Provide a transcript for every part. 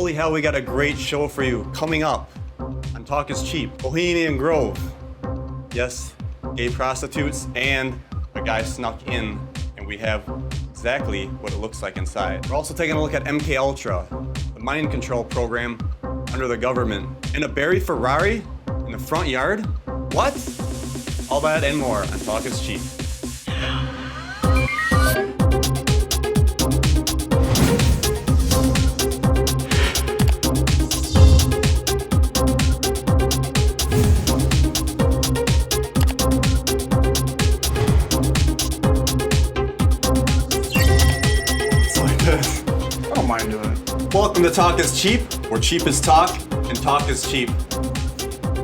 Holy hell, we got a great show for you coming up on Talk is Cheap. Bohemian Grove. Yes, gay prostitutes and a guy snuck in, and we have exactly what it looks like inside. We're also taking a look at MKUltra, the mind control program under the government. And a Buried Ferrari in the front yard? What? All that and more on Talk is Cheap. Welcome to Talk is Cheap, where cheap is talk and talk is cheap.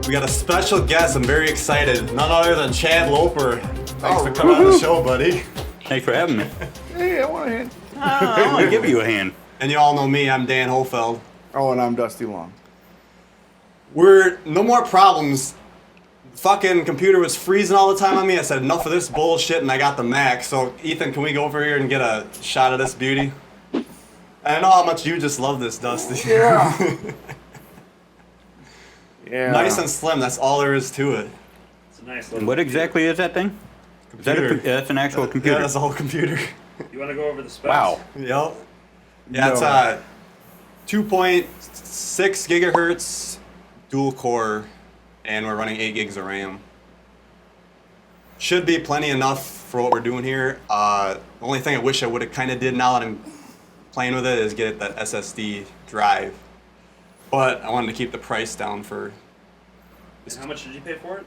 We got a special guest. I'm very excited. None other than Chad Loper. Thanks for coming on the show, buddy. Thanks for having me. Hey, I want a hand. I want to give you a hand. And you all know me. I'm Dan Hohlfeld. Oh, and I'm Dusty Long. We're no more problems. The fucking computer was freezing all the time on me. I said enough of this bullshit, and I got the Mac. So Ethan, can we go over here and get a shot of this beauty? I know how much you just love this, Dusty. Yeah. Yeah. Nice and slim. That's all there is to it. It's a nice little What exactly is that thing? Is that that's an actual computer? Yeah, that's a whole computer. You want to go over the specs? Wow. Yep. Yeah, it's 2.6 gigahertz dual core, and we're running 8 gigs of RAM. Should be plenty enough for what we're doing here. The only thing I wish I would have kind of did now that I'm playing with it is get that SSD drive. But I wanted to keep the price down for... And how much did you pay for it?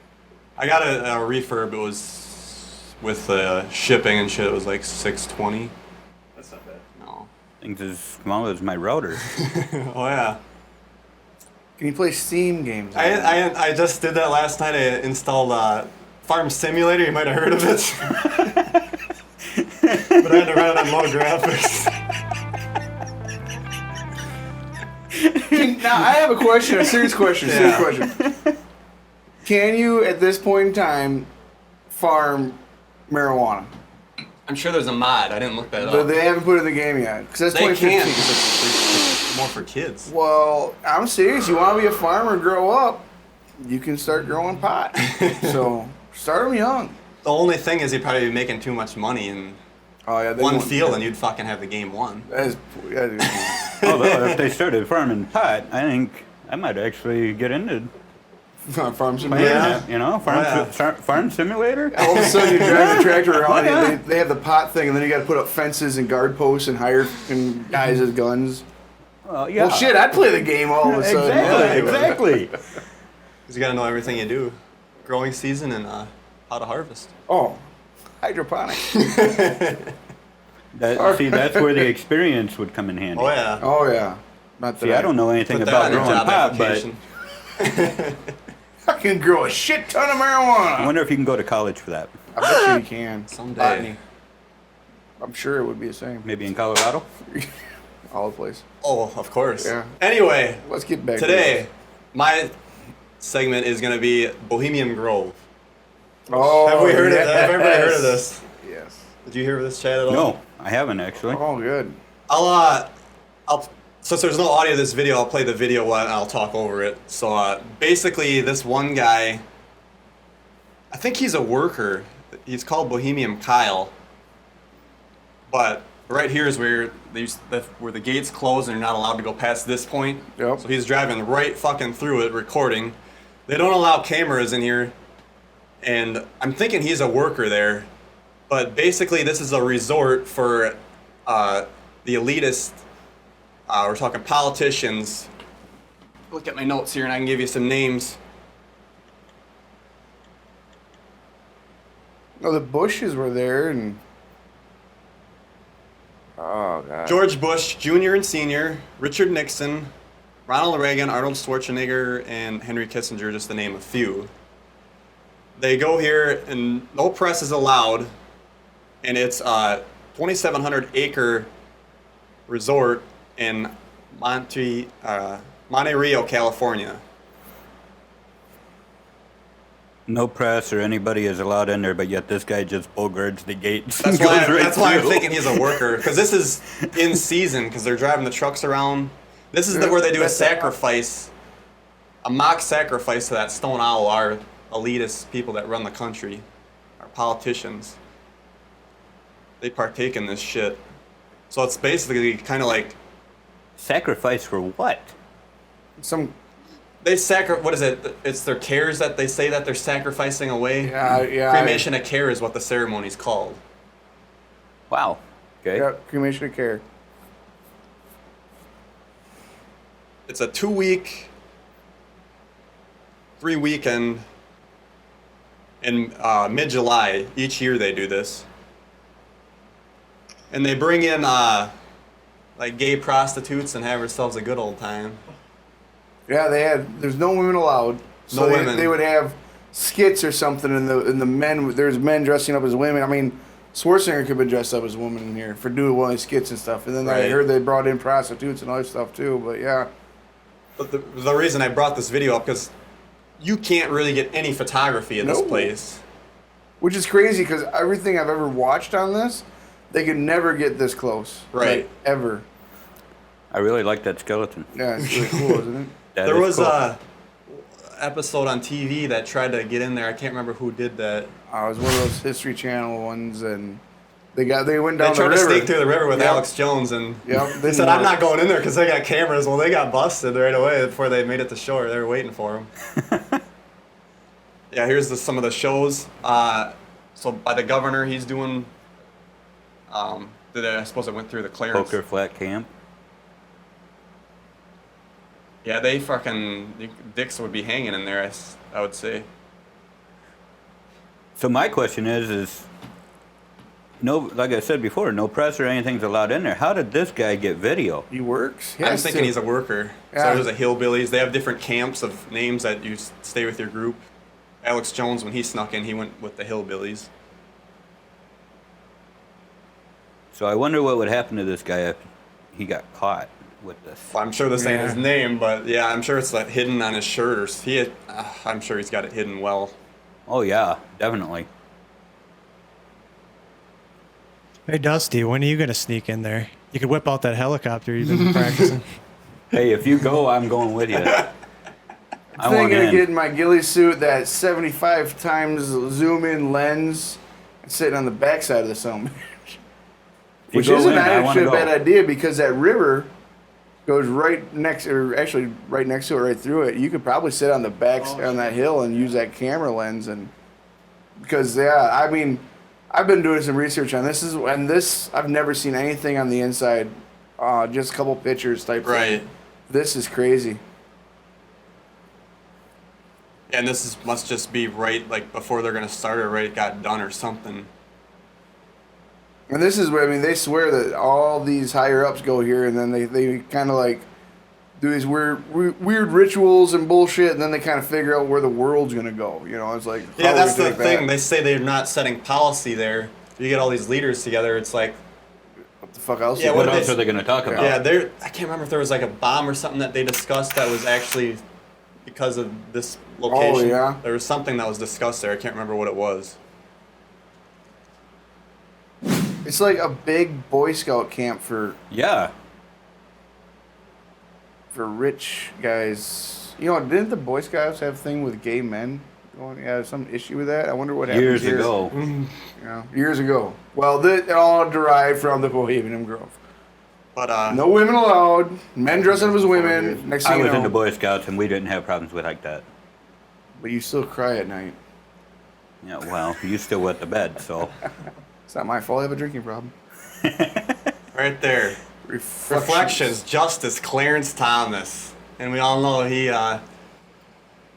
I got a refurb. It was with shipping and shit. It was like $620. That's not bad. No. Things as small as my router. Oh yeah. Can you play Steam games? I just did that last night. I installed Farm Simulator. You might have heard of it. But I had to run it on low graphics. Now, I have a question, a serious question, Can you, at this point in time, farm marijuana? I'm sure there's a mod. I didn't look that But up. they haven't put it in the game yet. Because that's They 2015. can't because it's more for kids. Well, I'm serious. You want to be a farmer, grow up, you can start growing pot. So, start them young. The only thing is you'd probably be making too much money in one field and you'd fucking have the game won. That is Although if they started farming pot, I think I might actually get into farm simulator. playing Yeah. that, you know, farm simulator. All of a sudden, you drive the tractor around, and they have the pot thing, and then you got to put up fences and guard posts and hire guys with guns. Yeah. Well, shit, I'd play the game all of a sudden. Exactly. Because you gotta know everything you do. Growing season and how to harvest. Oh, hydroponic. That's where the experience would come in handy. Oh yeah. Oh, yeah. Not that See, I don't know anything Put that about on your growing job pot, but application. I can grow a shit ton of marijuana. I wonder if you can go to college for that. I bet you can. Someday. Botany. I'm sure it would be the same. Maybe in Colorado. All the place. Oh, of course. Yeah. Anyway, Let's get back today, my segment is gonna be Bohemian Grove. Oh, Have we heard of that? yes. Have everybody heard of this? Yes. Did you hear of this, Chad, at all? No, I haven't actually. Oh, good. Since there's no audio of this video, I'll play the video and I'll talk over it. So basically, this one guy, I think he's a worker. He's called Bohemian Kyle. But right here is where the gates close and you're not allowed to go past this point. Yep. So he's driving right fucking through it, recording. They don't allow cameras in here, and I'm thinking he's a worker there. But basically, this is a resort for the elitist. We're talking politicians. Look at my notes here and I can give you some names. No, the Bushes were there, and oh god. George Bush Jr. and Sr., Richard Nixon, Ronald Reagan, Arnold Schwarzenegger, and Henry Kissinger, just to name a few. They go here and no press is allowed, and it's a 2,700 acre resort in Monte Rio, California. No press or anybody is allowed in there, but yet this guy just bogarts the gates. That's and why, goes right that's why I'm through. thinking he's a worker, because this is in season, because they're driving the trucks around. This is where they do a sacrifice, a mock sacrifice to that stone owl, our elitist people that run the country, our politicians. They partake in this shit. So it's basically kind of like... Sacrifice for what? What is it? It's their cares that they say that they're sacrificing away. Yeah. Cremation of Care is what the ceremony's called. Wow. Okay. Yeah, Cremation of Care. It's a 2-week, 3 weekend in mid-July. Each year they do this. And they bring in like gay prostitutes and have themselves a good old time. Yeah, there's no women allowed. So No women. They would have skits or something, and the men, there's men dressing up as women. I mean, Schwarzenegger could have been dressed up as a woman in here for doing one of these skits and stuff. And then I Right. heard they brought in prostitutes and other stuff too, but yeah. But the reason I brought this video up, because you can't really get any photography in this No. place. Which is crazy, because everything I've ever watched on this, they could never get this close. Right. Like, ever. I really like that skeleton. Yeah, it's really cool, isn't it? That There is was cool. a episode on TV that tried to get in there. I can't remember who did that. It was one of those History Channel ones, and they went They down the tried to river. sneak through the river with Yep. Alex Jones, and Yep, they didn't said, "I'm work. not going in there because they got cameras." Well, they got busted right away before they made it to shore. They were waiting for them. Yeah, here's some of the shows. So by the governor, he's doing. I suppose it went through the clearance. Poker Flat Camp. Yeah, they fucking dicks would be hanging in there. I would say. So my question is no, like I said before, no press or anything's allowed in there. How did this guy get video? He works? He I'm has thinking to. he's a worker. Yeah. So there's a hillbillies. They have different camps of names that you stay with your group. Alex Jones, when he snuck in, he went with the hillbillies. So I wonder what would happen to this guy if he got caught with this. Well, I'm sure this ain't his Yeah. name, but yeah, I'm sure it's like hidden on his shirt, or I'm sure he's got it hidden well. Oh yeah, definitely. Hey, Dusty, when are you going to sneak in there? You could whip out that helicopter you've been practicing. Hey, if you go, I'm going with you. I I'm want thinking of in. getting my ghillie suit, that 75 times zoom in lens, and sitting on the backside of the summit. If you Which go isn't in, I wanna actually a go. bad idea, because that river goes right next, or actually right next to it, right through it. You could probably sit on the back on that hill and use that camera lens, and because I mean, I've been doing some research on this. I've never seen anything on the inside, just a couple pictures type Right. thing. This is crazy. And must just be right, like before they're gonna start, or right got done or something. And this is where, I mean, they swear that all these higher ups go here, and then they kind of like do these weird rituals and bullshit, and then they kind of figure out where the world's gonna go. You know, it's like, Yeah, how that's do we the take thing. that? They say they're not setting policy there. You get all these leaders together. It's like, What the fuck else? Yeah, is What what it? else are they going to talk about? yeah, I can't remember if there was like a bomb or something that they discussed that was actually because of this location. yeah? There was something that was discussed there. I can't remember what it was. It's like a big Boy Scout camp for Yeah. rich guys. You know, didn't the Boy Scouts have a thing with gay men? Yeah, some issue with that. I wonder what happened Years here. ago. Yeah, years ago. Well, it all derived from the Bohemian Grove. But No women allowed. Men dressing up as women. Next thing I you was know, into Boy Scouts and we didn't have problems with like that. but you still cry at night. Yeah, well, you still wet the bed, so. It's not my fault. I have a drinking problem. right there, Reflections, Justice, Clarence Thomas, and we all know he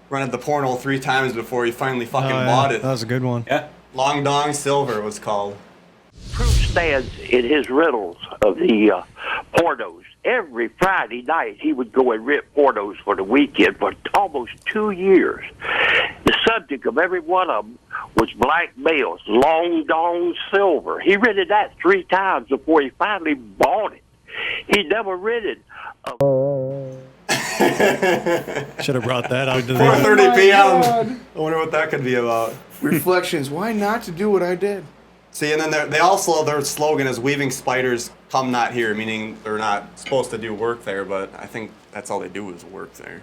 rented the porno 3 times before he finally fucking bought it. That was a good one. Yeah. Long Dong Silver was called. Proof stands in his riddles of the pornos. Every Friday night, he would go and rip pornos for the weekend for almost 2 years. The subject of every one of them was black males, Long Dong Silver. He rented that 3 times before he finally bought it. He never rented a Should have brought that out to the. 4:30 my p.m. God. I wonder what that could be about. Reflections. Why not to do what I did? See, and then they also, their slogan is "Weaving spiders come not here," meaning they're not supposed to do work there, but I think that's all they do is work there.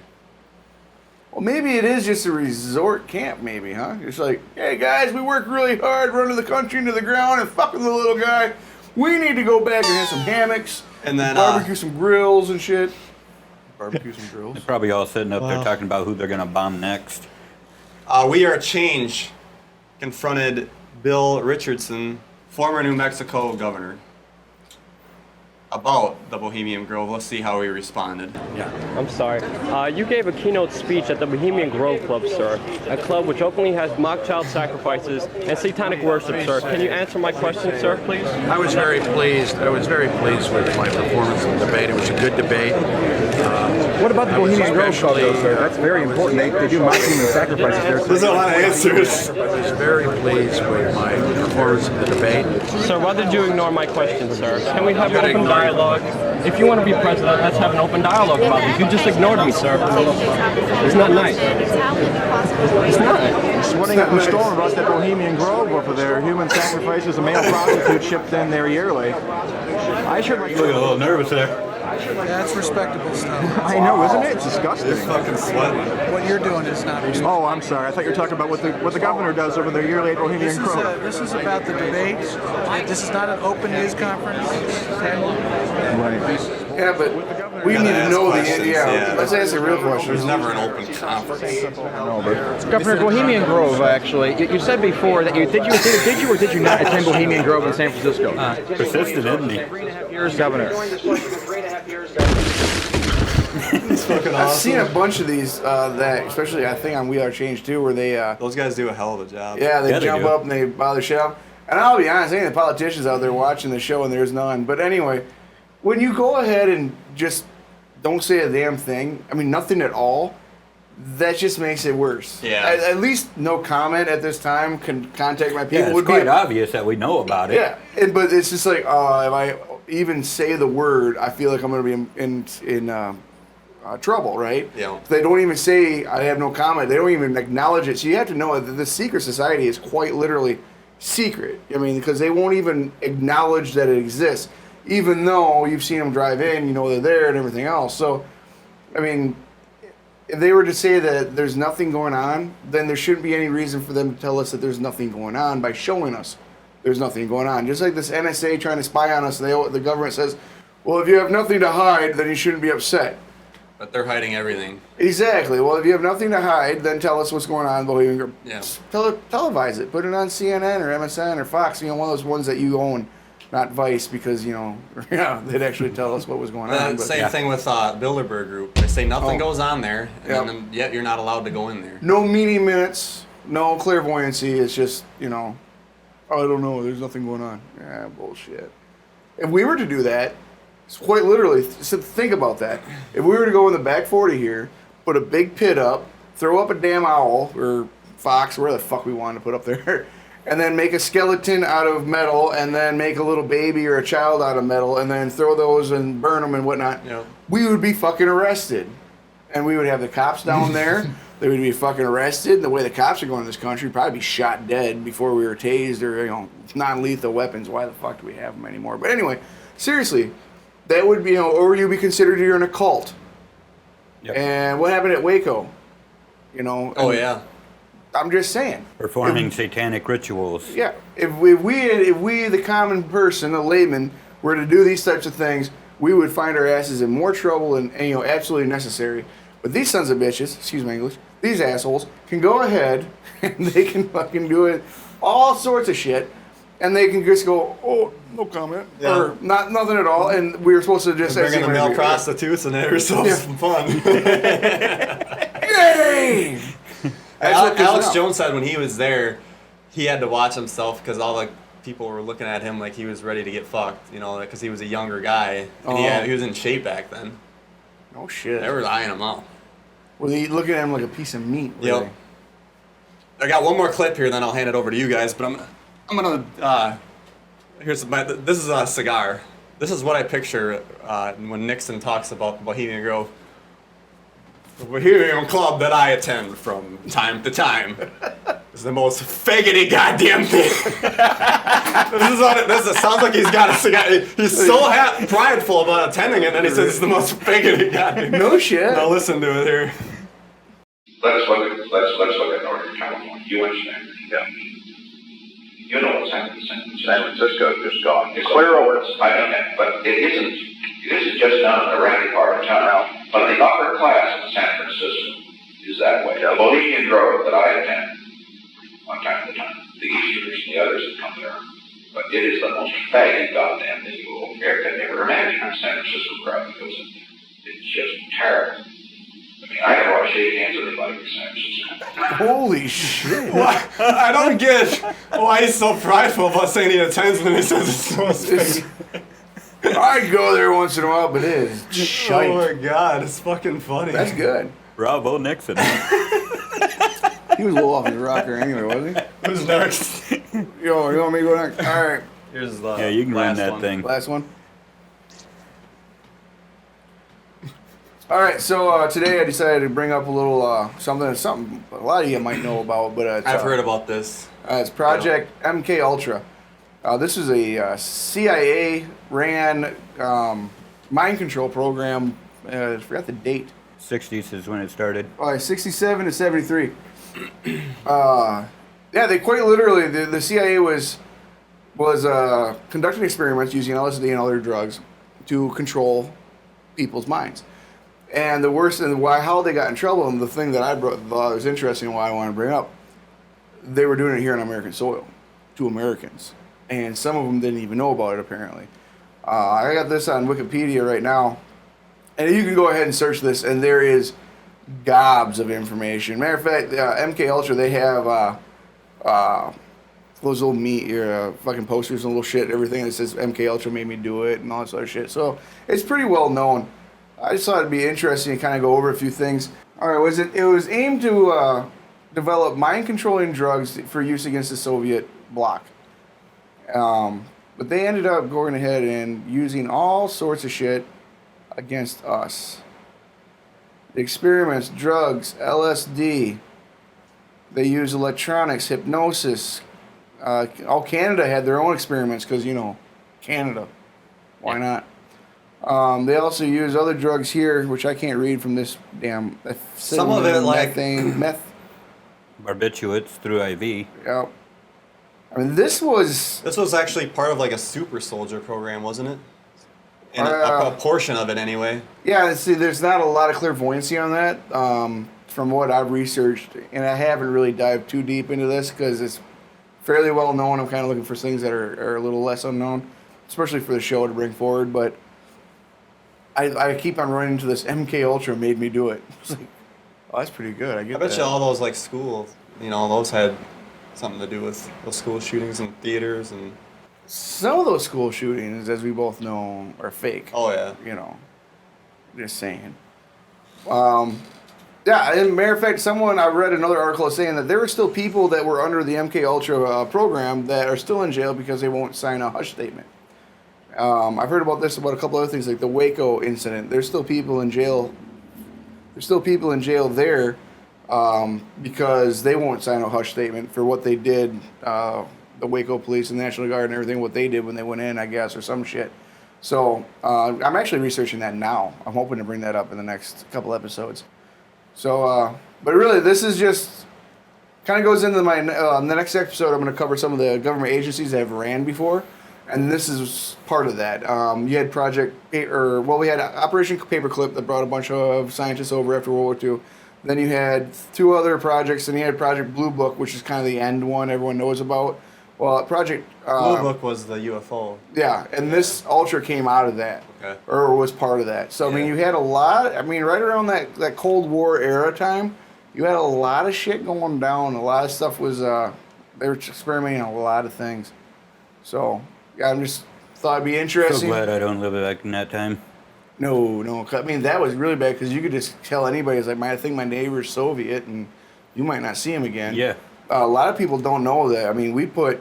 Well, maybe it is just a resort camp, maybe, huh? It's like, hey guys, we work really hard, running the country into the ground and fucking the little guy. We need to go back and have some hammocks, And then barbecue some grills and shit. Barbecue some grills. They're probably all sitting up there Wow. talking about who they're going to bomb next. We Are Change confronted Bill Richardson, former New Mexico governor, about the Bohemian Grove. Let's see how he responded. I'm sorry. You gave a keynote speech at the Bohemian Grove Club, sir. A club which openly has mock child sacrifices and satanic worship, sir. Can you answer my question, sir, please? I was very pleased. I was very pleased with my performance in the debate. It was a good debate. What about the I was Bohemian Grove Club, though, especially, sir? That's very important. They do mock human sacrifices there. There's a lot of answers. I was very pleased with my performance in the debate. Sir, why did you ignore my question, sir? Can we have an open dialogue? If you want to be president, let's have an open dialogue about this. You just ignored me, sir. It's not nice. It's not. Sweating up a storm about that Bohemian Grove over there. Human sacrifices, a male prostitute shipped in there yearly. I should like. You look a little nervous there. That's respectable stuff. I know, isn't it? It's disgusting. It's fucking sweating. What you're doing is not respectable. Oh, I'm sorry. I thought you were talking about what the governor does over there yearly at Bohemian Grove. This is about the debate. This is not an open news conference. Right. Yeah, but we need to know the questions, yeah. Let's ask the real question. There's never an open conference. Governor, Bohemian Grove, actually, you said before that did you or did you not attend Bohemian Grove in San Francisco? Persistent, isn't he? 3.5 years governor. It's fucking I've awesome. seen a bunch of these that, especially I think on We Are Change too, where they Those guys do a hell of a job. yeah they Yeah, they jump do. up and they bother shit up. And I'll be honest, ain't the politicians out there watching the show and there's none. But anyway, when you go ahead and just don't say a damn thing, I mean nothing at all, that just makes it worse. Yeah. At least no comment at this time. Can contact my people. Yeah, it's would quite be obvious that we know about it. Yeah, but it's just like if I even say the word, I feel like I'm going to be in trouble, right? Yeah. They don't even say I have no comment. They don't even acknowledge it. So you have to know that this secret society is quite literally secret. I mean, because they won't even acknowledge that it exists, even though you've seen them drive in, you know they're there and everything else. So, I mean, if they were to say that there's nothing going on, then there shouldn't be any reason for them to tell us that there's nothing going on by showing us there's nothing going on. Just like this NSA trying to spy on us, the government says, well, if you have nothing to hide, then you shouldn't be upset. But they're hiding everything. Exactly. Well, if you have nothing to hide, then tell us what's going on. Yeah. Televise it. Put it on CNN or MSN or Fox. You know, one of those ones that you own, not Vice, because they'd actually tell us what was going on. But Same thing with Bilderberg Group. They say nothing Oh. goes on there, and Yep. then yet you're not allowed to go in there. no meeting minutes, no clairvoyancy. It's just oh, I don't know. There's nothing going on. Yeah, bullshit. If we were to do that, it's quite literally. So think about that. If we were to go in the back 40 here, put a big pit up, throw up a damn owl or fox, where the fuck we wanted to put up there, and then make a skeleton out of metal, and then make a little baby or a child out of metal, and then throw those and burn them and whatnot, Yep. we would be fucking arrested. And we would have the cops down there. They would be fucking arrested. The way the cops are going in this country, probably be shot dead before we were tased or, non-lethal weapons. Why the fuck do we have them anymore? But anyway, seriously, that would be, or you'd be considered you're in a cult. Yep. And what happened at Waco? Oh yeah. I'm just saying. Performing satanic rituals. Yeah, if we, the common person, the layman, were to do these types of things, we would find our asses in more trouble and absolutely necessary. But these sons of bitches, excuse my English, these assholes can go ahead and they can fucking do it, all sorts of shit, and they can just go, oh, no comment, Yeah. or nothing at all, and we were supposed to just say Bringing the male prostitutes and have yourself Yeah. some fun. Yay! That's what this Alex is. Jones said when he was there, he had to watch himself because all the people were looking at him like he was ready to get fucked, because he was a younger guy and he was in shape back then. No shit. They were eyeing him up. Were they looking at him like a piece of meat? were Yep. I got one more clip here, then I'll hand it over to you guys. But I'm gonna this is a cigar. This is what I picture when Nixon talks about Bohemian Grove. The Bohemian Club that I attend from time to time. This is the most faggoty goddamn thing. This sounds like he's so prideful about attending it, and he says it's the most faggoty goddamn. No shit. Now listen to it here. Let's look at Northern California. You understand? Yeah. You know what's happened in San Francisco. Just gone. It's clear over. I know that, but it isn't just down in the ratty part of town. But the upper class in San Francisco is that way. The Bohemian Grove that I attend, one time at a time, the Easterners and the others that come there. But it is the most faggot goddamn thing you will ever imagine in San Francisco crowd, because it's just terrible. I mean, I never want to shake hands with anybody in San Francisco. Holy shit. I don't get why he's so prideful about saying he attends and then he says it's the most faggot. I go there once in a while, but it is shite. Oh my god, it's fucking funny. That's good. Bravo, Nixon. He was a little off his rocker anyway, wasn't he? Who's next? Yo, you want me to go next? All right. Here's the Yeah, you can run last that one. thing. Last one. All right, so today I decided to bring up a little something a lot of you might know about, but I've heard about this. It's Project MKUltra. This is a CIA ran mind control program. I forgot the date. 60s is when it started. 67 to 73. Yeah, they quite literally, the CIA was conducting experiments using LSD and other drugs to control people's minds. And the worst, and how they got in trouble, and the thing that I thought was interesting and why I wanted to bring up, they were doing it here on American soil to Americans. And some of them didn't even know about it, apparently. I got this on Wikipedia right now. And you can go ahead and search this, and there is gobs of information. Matter of fact, MKUltra, they have those little fucking posters and little shit, everything that says MKUltra made me do it and all this other shit. So it's pretty well known. I just thought it'd be interesting to kind of go over a few things. All right, it was aimed to develop mind-controlling drugs for use against the Soviet bloc. But they ended up going ahead and using all sorts of shit against us. The experiments, drugs, LSD. They use electronics, hypnosis. Canada had their own experiments because, Canada. Why not? They also use other drugs here, which I can't read from this damn. Some of it like meth. Barbiturates through IV. Yep. I mean, this was actually part of like a super soldier program, wasn't it? And a portion of it, anyway. Yeah. See, there's not a lot of clairvoyancy on that, from what I've researched, and I haven't really dived too deep into this because it's fairly well known. I'm kind of looking for things that are a little less unknown, especially for the show to bring forward. But I keep on running into this MKUltra made me do it. It's like, oh, that's pretty good. I bet you all those like schools, those had something to do with those school shootings and theaters and. Some of those school shootings, as we both know, are fake. Oh yeah. Just saying. Yeah, and matter of fact, I read another article saying that there were still people that were under the MKUltra program that are still in jail because they won't sign a hush statement. I've heard about a couple other things, like the Waco incident. There's still people in jail. There's still people in jail there because they won't sign a hush statement for what they did. The Waco police and National Guard and everything, what they did when they went in, I guess, or some shit. So I'm actually researching that now. I'm hoping to bring that up in the next couple episodes. So, but really, this is just kind of goes into my the next episode. I'm going to cover some of the government agencies that have ran before, and this is part of that. You had we had Operation Paperclip that brought a bunch of scientists over after World War II. Then you had two other projects, and you had Project Blue Book, which is kind of the end one everyone knows about. Well, Project Blue Book was the UFO. Yeah, and this Ultra came out of that, or was part of that. So I mean, you had a lot. I mean, right around that Cold War era time, you had a lot of shit going down. A lot of stuff was they were experimenting on a lot of things. So yeah, I just thought it'd be interesting. So glad I don't live back in that time. No. I mean, that was really bad because you could just tell anybody. It's like, I think my neighbor's Soviet, and you might not see him again. Yeah. A lot of people don't know that. I mean, we put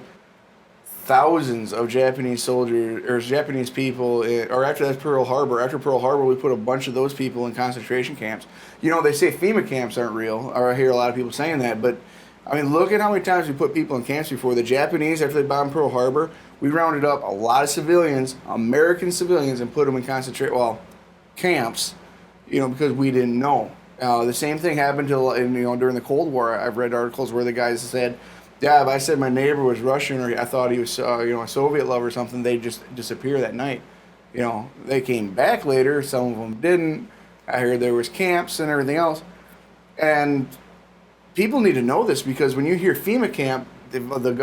thousands of Japanese soldiers or Japanese people, after Pearl Harbor, we put a bunch of those people in concentration camps. They say FEMA camps aren't real, or I hear a lot of people saying that, but I mean, look at how many times we put people in camps before. The Japanese, after they bombed Pearl Harbor, we rounded up a lot of civilians, American civilians, and put them in camps, because we didn't know. The same thing happened during the Cold War. I've read articles where the guys said, yeah, if I said my neighbor was Russian or I thought he was, a Soviet lover or something, they'd just disappear that night. They came back later. Some of them didn't. I heard there was camps and everything else. And people need to know this because when you hear FEMA camp, the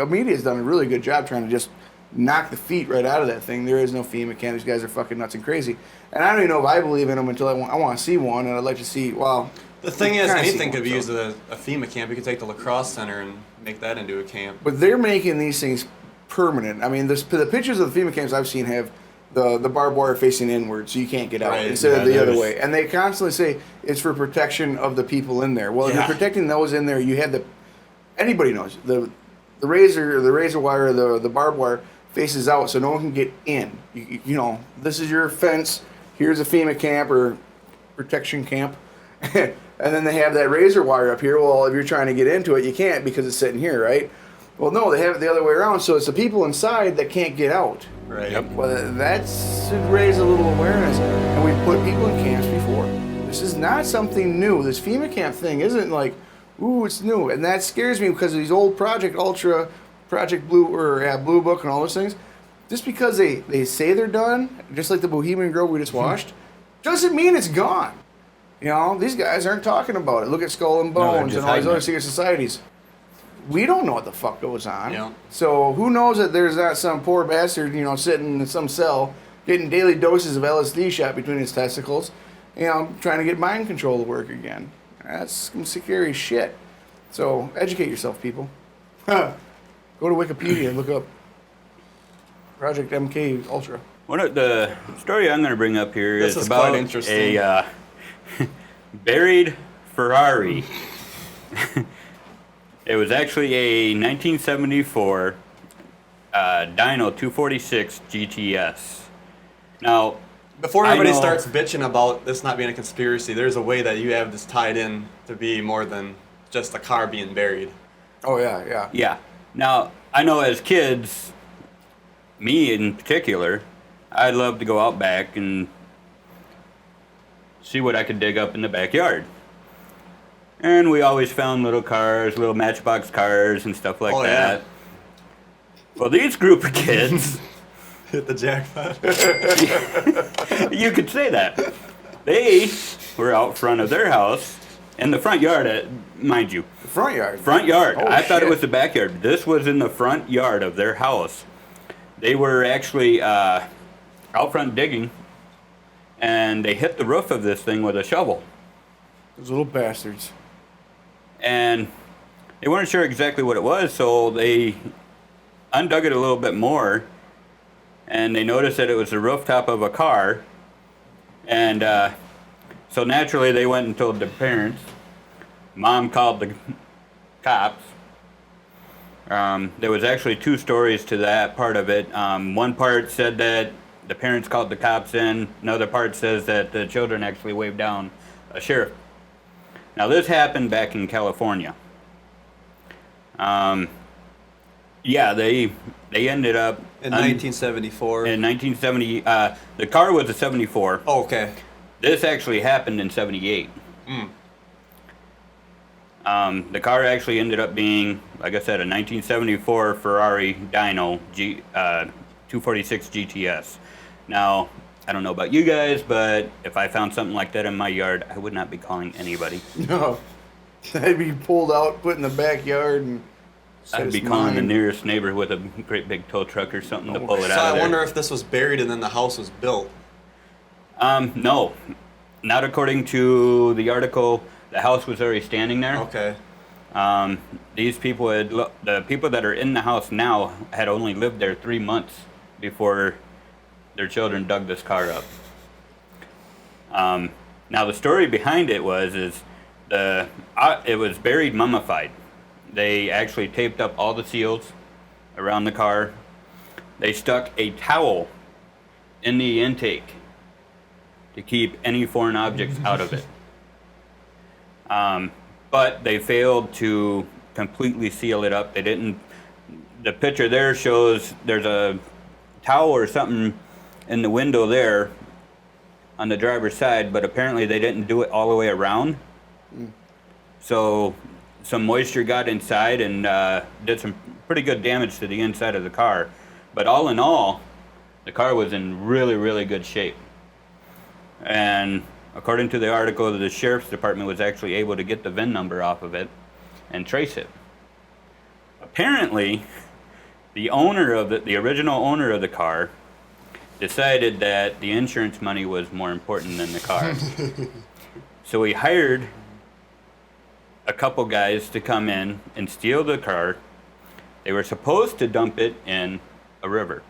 media has done a really good job trying to just knock the feet right out of that thing. There is no FEMA camp. These guys are fucking nuts and crazy. And I don't even know if I believe in them until I want to see one, and I'd like to see, The thing is, anything could be used as a FEMA camp. You could take the lacrosse center and make that into a camp. But they're making these things permanent. I mean, the pictures of the FEMA camps I've seen have the barbed wire facing inward, so you can't get out instead of the other way. And they constantly say it's for protection of the people in there. Well, if you're protecting those in there, you had anybody knows the razor wire, the barbed wire faces out, so no one can get in. This is your fence. Here's a FEMA camp or protection camp. And then they have that razor wire up here. Well, if you're trying to get into it, you can't because it's sitting here, right? Well, no, they have it the other way around, so it's the people inside that can't get out. Right. Yep. Well, that should raise a little awareness. And we've put people in camps before. This is not something new. This FEMA camp thing isn't like, ooh, it's new. And that scares me because of these old Project Ultra, Project Blue, or Blue Book and all those things. Just because they say they're done, just like the Bohemian Grove we just watched, doesn't mean it's gone. These guys aren't talking about it. Look at Skull and Bones and all these other secret societies. We don't know what the fuck goes on. Yeah. So who knows that there's not some poor bastard, sitting in some cell, getting daily doses of LSD shot between his testicles, trying to get mind control to work again. That's some scary shit. So educate yourself, people. Go to Wikipedia and look up Project MKUltra. One of the story I'm going to bring up here is about a buried Ferrari. It was actually a 1974 Dyno 246 GTS. Now, before everybody starts bitching about this not being a conspiracy, there's a way that you have this tied in to be more than just a car being buried. Oh, yeah. Yeah. Now, I know as kids, me in particular, I'd love to go out back and see what I could dig up in the backyard. And we always found little cars, little matchbox cars and stuff like that. Yeah. Well, these group of kids... Hit the jackpot. You could say that. They were out front of their house, in the front yard, mind you. The front yard? Front yard. Oh, I thought it was the backyard. This was in the front yard of their house. They were actually out front digging, and they hit the roof of this thing with a shovel. Those little bastards. And they weren't sure exactly what it was, so they undug it a little bit more, and they noticed that it was the rooftop of a car. And so naturally they went and told their parents. Mom called the cops. There was actually two stories to that part of it. One part said that the parents called the cops in. Another part says that the children actually waved down a sheriff. Now this happened back in California. Yeah, they ended up in 1974. In 1970, the car was a 74. Oh, okay. This actually happened in 78. The car actually ended up being, like I said, a 1974 Ferrari Dyno 246 GTS. Now, I don't know about you guys, but if I found something like that in my yard, I would not be calling anybody. No. I'd be pulled out, put in the backyard, and I'd be calling the nearest neighbor with a great big tow truck or something to pull it out of there. So I wonder if this was buried and then the house was built. No. Not according to the article. The house was already standing there. Okay. These people the people that are in the house now had only lived there 3 months before their children dug this car up. Now the story behind it it was buried mummified. They actually taped up all the seals around the car. They stuck a towel in the intake to keep any foreign objects out of it. But they failed to completely seal it up. They didn't. The picture there shows there's a towel or something in the window there on the driver's side, but apparently they didn't do it all the way around. So some moisture got inside and did some pretty good damage to the inside of the car. But all in all, the car was in really, really good shape. And according to the article, the sheriff's department was actually able to get the VIN number off of it and trace it. Apparently, the original owner of the car decided that the insurance money was more important than the car. So he hired a couple guys to come in and steal the car. They were supposed to dump it in a river,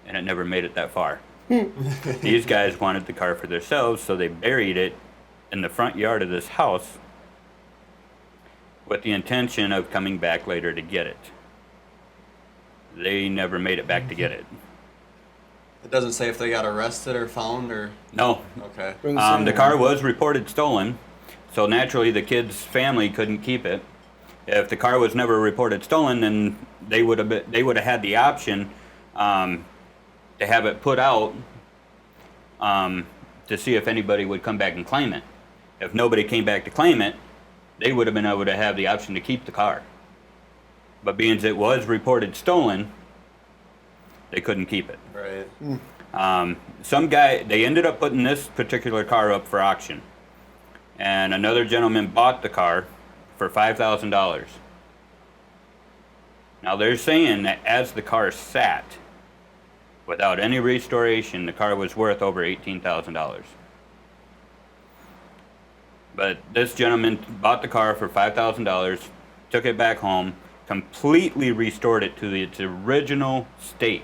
and it never made it that far. These guys wanted the car for themselves, so they buried it in the front yard of this house with the intention of coming back later to get it. They never made it back to get it. It doesn't say if they got arrested or found or... No. Okay. The car was reported stolen, so naturally the kid's family couldn't keep it. If the car was never reported stolen, then they would have had the option to have it put out to see if anybody would come back and claim it. If nobody came back to claim it, they would have been able to have the option to keep the car. But being it was reported stolen, they couldn't keep it. Right. Some guy, they ended up putting this particular car up for auction. And another gentleman bought the car for $5,000. Now they're saying that as the car sat, without any restoration, the car was worth over $18,000. But this gentleman bought the car for $5,000, took it back home, completely restored it to its original state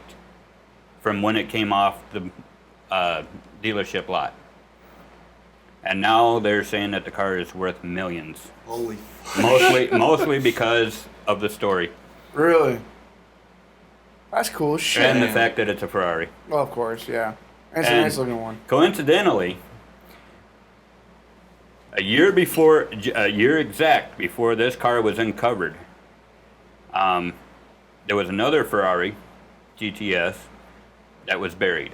from when it came off the dealership lot. And now they're saying that the car is worth millions. Holy Mostly because of the story. Really? That's cool shit. And the fact that it's a Ferrari. Well, of course, yeah. It's a nice looking one. Coincidentally, a year exact before this car was uncovered, there was another Ferrari GTS that was buried.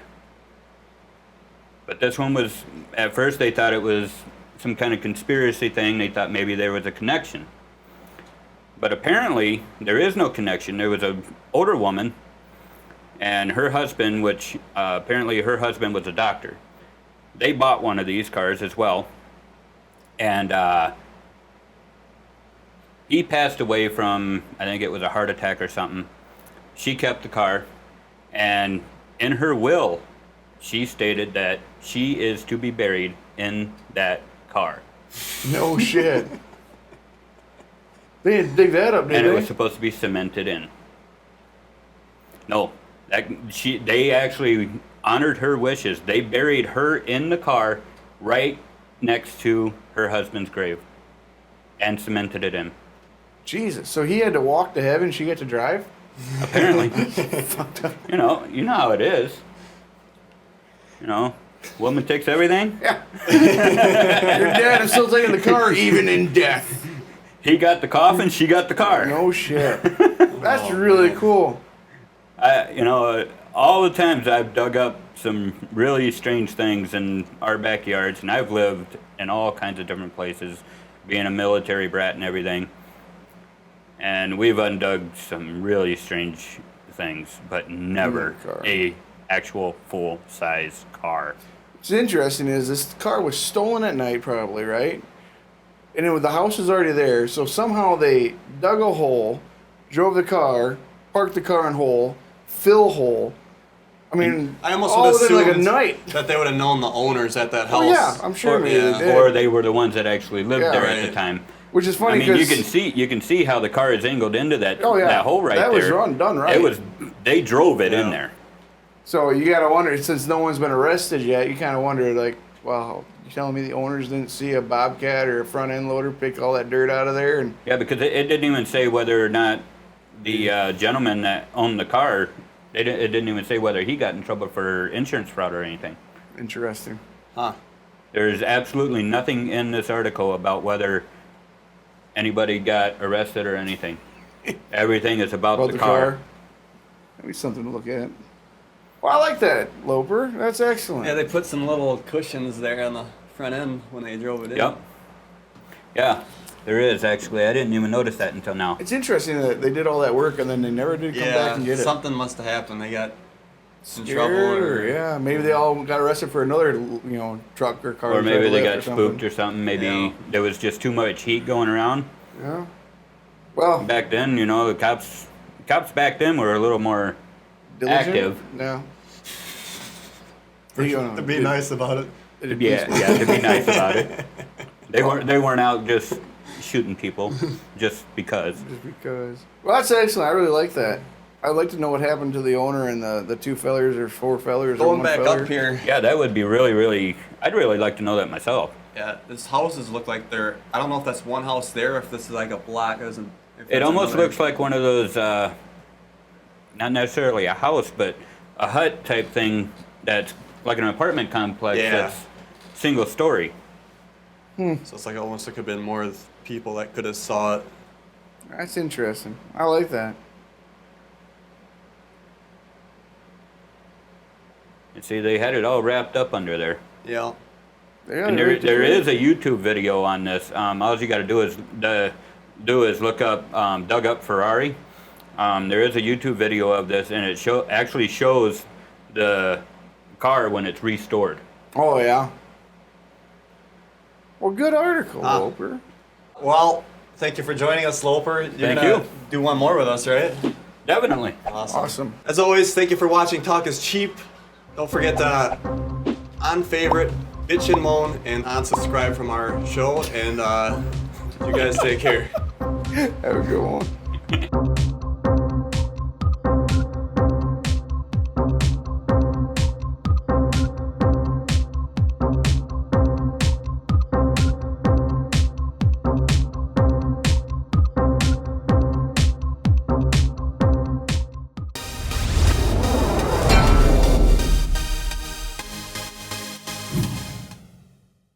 But this one was, at first they thought it was some kind of conspiracy thing. They thought maybe there was a connection. But apparently there is no connection. There was an older woman and her husband, which apparently her husband was a doctor. They bought one of these cars as well. And he passed away from, I think it was a heart attack or something. She kept the car, and in her will, she stated that she is to be buried in that car. No shit. They didn't dig that up, did they? And it was supposed to be cemented in. No, they actually honored her wishes. They buried her in the car right next to her husband's grave and cemented it in. Jesus, so he had to walk to heaven, she got to drive? Apparently. You know how it is. Woman takes everything. Yeah. Your dad is still taking the car even in death. He got the coffin, she got the car. No shit. That's really cool. All the times I've dug up some really strange things in our backyards, and I've lived in all kinds of different places, being a military brat and everything. And we've undug some really strange things, but never a actual full-size car. What's interesting is this car was stolen at night probably, right? And the house was already there, so somehow they dug a hole, drove the car, parked the car in hole, fill hole. I mean, I almost all would within assume like a night. that they would have known the owners at that house. Oh yeah, I'm sure maybe they did. Or they were the ones that actually lived there at the time. Which is funny because because you can see how the car is angled into that yeah, that hole right there. That was done right. They drove it in there. So you gotta wonder, since no one's been arrested yet, you kind of wonder like, well, you telling me the owners didn't see a bobcat or a front end loader pick all that dirt out of there? And yeah, because it didn't even say whether or not the gentleman that owned the car. It didn't even say whether he got in trouble for insurance fraud or anything. Interesting. Huh. There's absolutely nothing in this article about whether anybody got arrested or anything. Everything is about, About the car. Maybe something to look at. Well, I like that, Loper. That's excellent. Yeah, they put some little cushions there on the front end when they drove it in. Yep. Yeah, there is actually. I didn't even notice that until now. It's interesting that they did all that work and then they never did come back and get it. Something must have happened. They got in Scared, trouble, or yeah, maybe they all got arrested for another, truck or car. Or maybe they got or spooked or something. Maybe there was just too much heat going around. Yeah. Well, back then, the cops back then were a little more diligent? active. Yeah. to be nice about it. To be nice about it. They weren't out just shooting people just because. Just because. Well, that's excellent. I really like that. I'd like to know what happened to the owner and the two fellers or four fellers. Going or one back feller. up here. Yeah, that would be really, really. I'd really like to know that myself. Yeah, this houses look like they're. I don't know if that's one house there, or if this is like a block. It almost looks like one of those, not necessarily a house, but a hut type thing that's like an apartment complex that's single story. So it's like almost it could have been more people that could have saw it. That's interesting. I like that. You see, they had it all wrapped up under there. Yeah. And there is a YouTube video on this. All you got to do is look up Dug Up Ferrari. There is a YouTube video of this, and it actually shows the car when it's restored. Oh yeah. Well, good article, Loper. Well, thank you for joining us, Loper. Thank you. Do one more with us, right? Definitely. Awesome. As always, thank you for watching Talk is Cheap. Don't forget to favorite, bitch and moan, and unsubscribe from our show. And you guys take care. Have a good one.